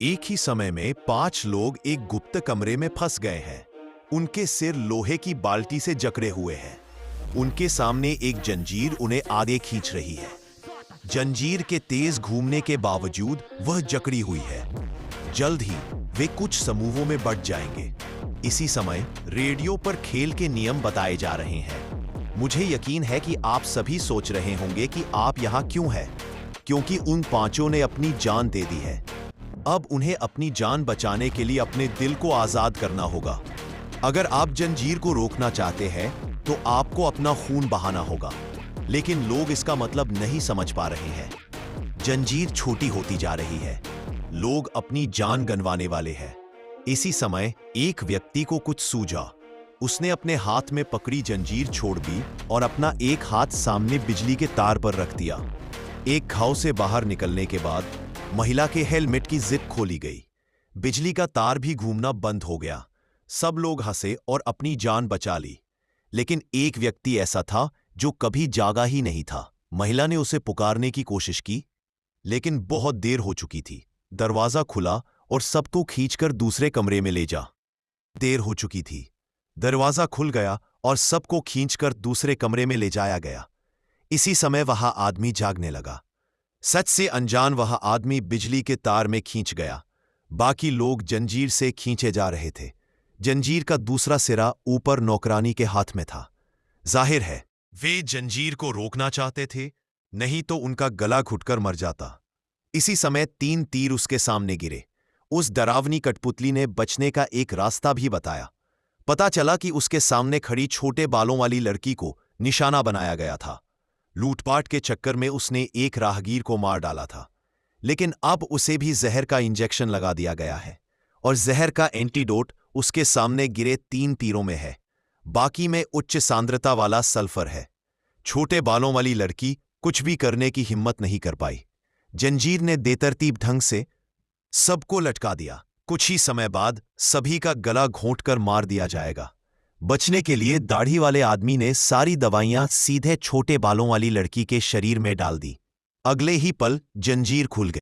एक ही समय में 5 लोग एक गुप्त कमरे में फंस गए हैं। उनके सिर लोहे की बाल्टी से जकड़े हुए हैं। उनके सामने एक जंजीर उन्हें आगे खींच रही है। जंजीर के तेज घूमने के बावजूद वह जकड़ी हुई है। जल्द ही वे कुछ समूहों में बंट जाएंगे। इसी समय रेडियो पर खेल के नियम बताए जा रहे हैं। मुझे यकीन है कि आप सभी सोच रहे होंगे कि आप यहाँ क्यों हैं, क्योंकि उन 5 ने अपनी जान दे दी है। अब उन्हें अपनी जान बचाने के लिए अपने दिल को आजाद करना होगा। अगर आप जंजीर को रोकना चाहते हैं तो आपको अपना खून बहाना होगा, लेकिन लोग इसका मतलब नहीं समझ पा रहे हैं। जंजीर छोटी होती जा रही है। लोग अपनी जान गंवाने वाले हैं। इसी समय एक व्यक्ति को कुछ सूझा। उसने अपने हाथ में पकड़ी जंजीर छोड़ दी और अपना एक हाथ सामने बिजली के तार पर रख दिया। एक घाव से बाहर निकलने के बाद महिला के हेलमेट की जिप खोली गई। बिजली का तार भी घूमना बंद हो गया। सब लोग हंसे और अपनी जान बचा ली। लेकिन एक व्यक्ति ऐसा था जो कभी जागा ही नहीं था। महिला ने उसे पुकारने की कोशिश की, लेकिन बहुत देर हो चुकी थी। दरवाजा खुला और सबको खींचकर दूसरे कमरे में ले जा। देर हो चुकी थी। दरवाजा खुल गया और सबको खींचकर दूसरे कमरे में ले जाया गया। इसी समय वहां आदमी जागने लगा। सच से अनजान वह आदमी बिजली के तार में खींच गया। बाकी लोग जंजीर से खींचे जा रहे थे। जंजीर का दूसरा सिरा ऊपर नौकरानी के हाथ में था। जाहिर है वे जंजीर को रोकना चाहते थे, नहीं तो उनका गला घुटकर मर जाता। इसी समय 3 तीर उसके सामने गिरे। उस डरावनी कठपुतली ने बचने का एक रास्ता भी बताया। पता चला कि उसके सामने खड़ी छोटे बालों वाली लड़की को निशाना बनाया गया था। लूटपाट के चक्कर में उसने एक राहगीर को मार डाला था, लेकिन अब उसे भी जहर का इंजेक्शन लगा दिया गया है और जहर का एंटीडोट उसके सामने गिरे 3 तीरों में है। बाकी में उच्च सांद्रता वाला सल्फर है। छोटे बालों वाली लड़की कुछ भी करने की हिम्मत नहीं कर पाई। जंजीर ने बेतरतीब ढंग से सबको लटका दिया। कुछ ही समय बाद सभी का गला घोंटकर मार दिया जाएगा। बचने के लिए दाढ़ी वाले आदमी ने सारी दवाइयां सीधे छोटे बालों वाली लड़की के शरीर में डाल दी। अगले ही पल जंजीर खुल गई।